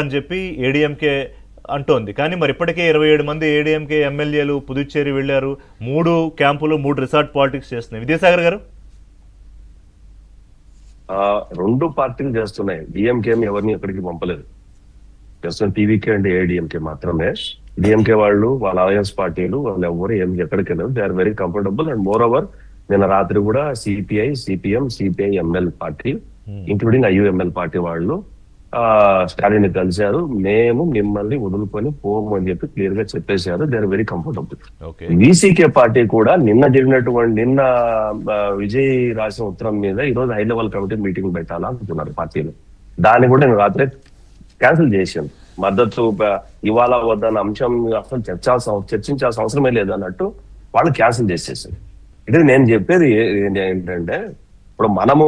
అని చెప్పి ఏడీఎంకే అంటోంది. కానీ మరి ఇప్పటికే 27 మంది ఏడీఎంకే ఎమ్మెల్యేలు పుదుచ్చేరి వెళ్లారు. 3 క్యాంపులు 3 రిసార్ట్ పాలిటిక్స్ చేస్తున్నాయి. విద్యాసాగర్ గారు, రెండు పార్టీలు చేస్తున్నాయి. డిఎంకే ఎవరిని ఎక్కడికి పంపలేదు, ప్రస్తుతం టీవీకే అండ్ ఏడీఎంకే మాత్రమే. డిఎంకే వాళ్ళు, వాళ్ళ అలయన్స్ పార్టీలు వాళ్ళు ఎవరు ఎక్కడికి వెళ్ళరు. They are very comfortable. And moreover నిన్న రాత్రి కూడా CPI, CPM, CPI ML party including IUML party వాళ్ళు స్టాలిన్ ని కలిశారు. మేము మిమ్మల్ని వదులుకొని పోము అని చెప్పి క్లియర్ గా చెప్పేశారు. They are very comfortable. VCK party కూడా నిన్న విజయ్ రాసిన ఉత్తరం మీద ఈ రోజు హై లెవెల్ కమిటీ మీటింగ్ పెట్టాలా అనుకున్నారు పార్టీలు. దాన్ని కూడా నేను రాత్రి క్యాన్సిల్ చేశాను. మద్దతు ఇవాళ వద్దన్న అంశం అసలు చర్చించాల్సిన అవసరమే లేదు అన్నట్టు వాళ్ళు క్యాన్సిల్ చేసేసారు. ఇది నేను చెప్పేది ఏంటంటే, ఇప్పుడు మనము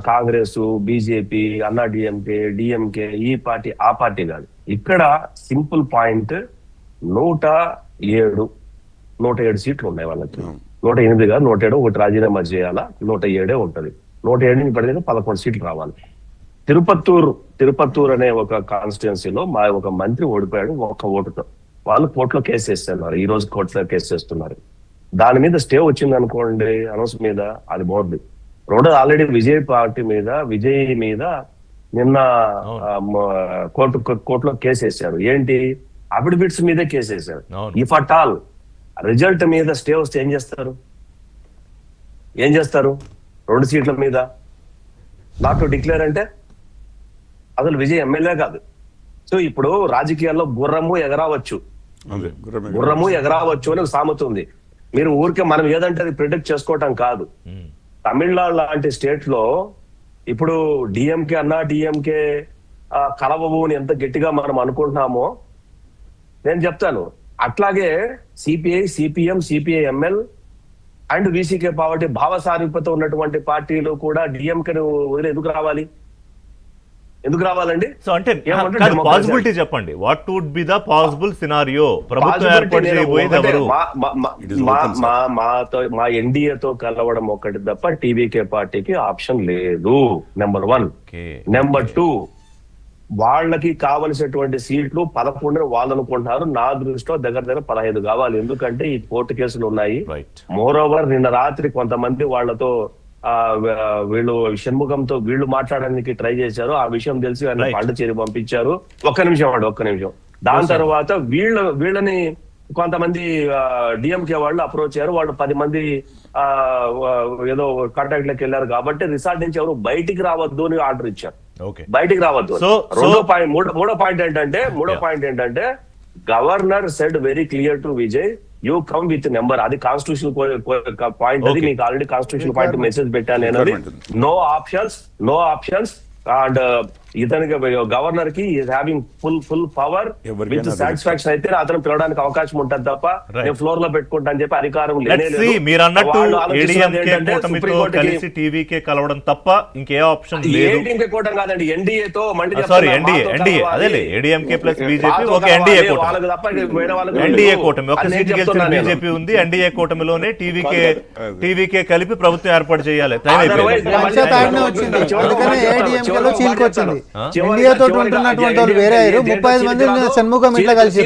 కాంగ్రెస్, బీజేపీ, అన్నా డిఎంకే, డిఎంకే, ఈ పార్టీ ఆ పార్టీ కాదు. ఇక్కడ సింపుల్ పాయింట్ 107 సీట్లు ఉన్నాయి వాళ్ళకి. 108 కాదు, 107. ఒకటి రాజీనామా చేయాలా, 107 ఉంటది. 107 నుంచి పడితే 11 సీట్లు రావాలి. తిరుపత్తూరు అనే ఒక కాన్స్టిట్యున్సీలో మా ఒక మంత్రి ఓడిపోయాడు ఒక్క ఓటుతో. వాళ్ళు కోర్టులో కేసు వేస్తున్నారు. ఈ రోజు కోర్టులో కేసు చేస్తున్నారు. దాని మీద స్టే వచ్చింది అనుకోండి, అనౌన్స్ మీద, అది బోర్డు. రెండు ఆల్రెడీ విజయ్ మీద నిన్న కోర్టులో కేసు వేశారు. ఏంటి, అఫిడవిట్స్ మీదే కేసు వేశారు. ఇఫ్ అట్ ఆల్ రిజల్ట్ మీద స్టే వస్తే ఏం చేస్తారు? 2 సీట్ల మీద నాట్ టు డిక్లేర్ అంటే అసలు విజయ్ ఎమ్మెల్యే కాదు. సో ఇప్పుడు రాజకీయాల్లో గుర్రము ఎగరావచ్చు అని ఒక సామెత ఉంది. మీరు ఊరికే మనం ఏదంటే అది ప్రిడిక్ట్ చేసుకోవటం కాదు. తమిళనాడు లాంటి స్టేట్ లో ఇప్పుడు డిఎంకే, అన్నా డిఎంకే కలవవు అని ఎంత గట్టిగా మనం అనుకుంటున్నామో నేను చెప్తాను. అట్లాగే CPI, CPM, CPI ML and VCK party భావసారూప్యత ఉన్నటువంటి పార్టీలు కూడా డిఎంకే వదిలి ఎందుకు రావాలండి? సో అంటే పాసిబిలిటీ చెప్పండి. What would be the possible scenario? ప్రభుత్వం ఏర్పాటు చేయబోయేది ఎవరు? మా ఎన్డీఏతో కలవడం ఒకటి తప్ప టీవీకే పార్టీకి ఆప్షన్ లేదు. నెంబర్ 1. నెంబర్ 2, వాళ్ళకి కావలసినటువంటి సీట్లు 11 వాళ్ళు అనుకుంటున్నారు. నా దృష్టిలో దగ్గర 15 కావాలి. ఎందుకంటే ఈ కోర్టు కేసులు ఉన్నాయి. మోర్ ఓవర్ నిన్న రాత్రి కొంతమంది వాళ్లతో వీళ్ళు షణ్ముఖంతో వీళ్ళు మాట్లాడడానికి ట్రై చేశారు. ఆ విషయం తెలిసి ఆయన పాండిచేరి పంపించారు. ఒక్క నిమిషం. దాని తర్వాత వీళ్ళని కొంతమంది డిఎంకే వాళ్ళు అప్రోచ్ అయ్యారు. వాళ్ళు 10 మంది ఏదో కాంటాక్ట్ లోకి వెళ్ళారు. కాబట్టి రిసార్ట్ నుంచి ఎవరు బయటికి రావద్దు అని ఆర్డర్ ఇచ్చారు. బయటికి రావద్దు. మూడో పాయింట్ ఏంటంటే governor said very clear to Vijay, you come with number. అది కాన్స్టిట్యూషన్ పాయింట్. అది మీకు ఆల్రెడీ కాన్స్టిట్యూషన్ పాయింట్ మెసేజ్ పెట్టాను నేను. నో ఆప్షన్స్ అండ్ ఇతనికి గవర్నర్ కి having full power with satisfaction అయితే అతను పిలవడానికి అవకాశం ఉంటుంది తప్ప నేను ఫ్లోర్ లో పెట్టుకుంటా అని చెప్పి అధికారం లేదు. మీరు అన్నట్టు టీవీకే కలవడం తప్ప ఇంకే ఆప్షన్ లేదు. ఏడీఎంకే కూటమి కాదండి, ఎన్డీఏతో ఏడీఎంకే ప్లస్ బీజేపీ ఒక ఎన్డీఏ కూటమి. ఒక సీట్ గెలిచిన బీజేపీ ఉంది. ఎన్డీఏ కూటమిలోనే టీవీకే కలిపి ప్రభుత్వం ఏర్పాటు చేయాలి. ఇండియాతో ఉంటున్నటువంటి వాళ్ళు వేరే 35 మంది షణ్ముఖం ఇట్లా కలిసి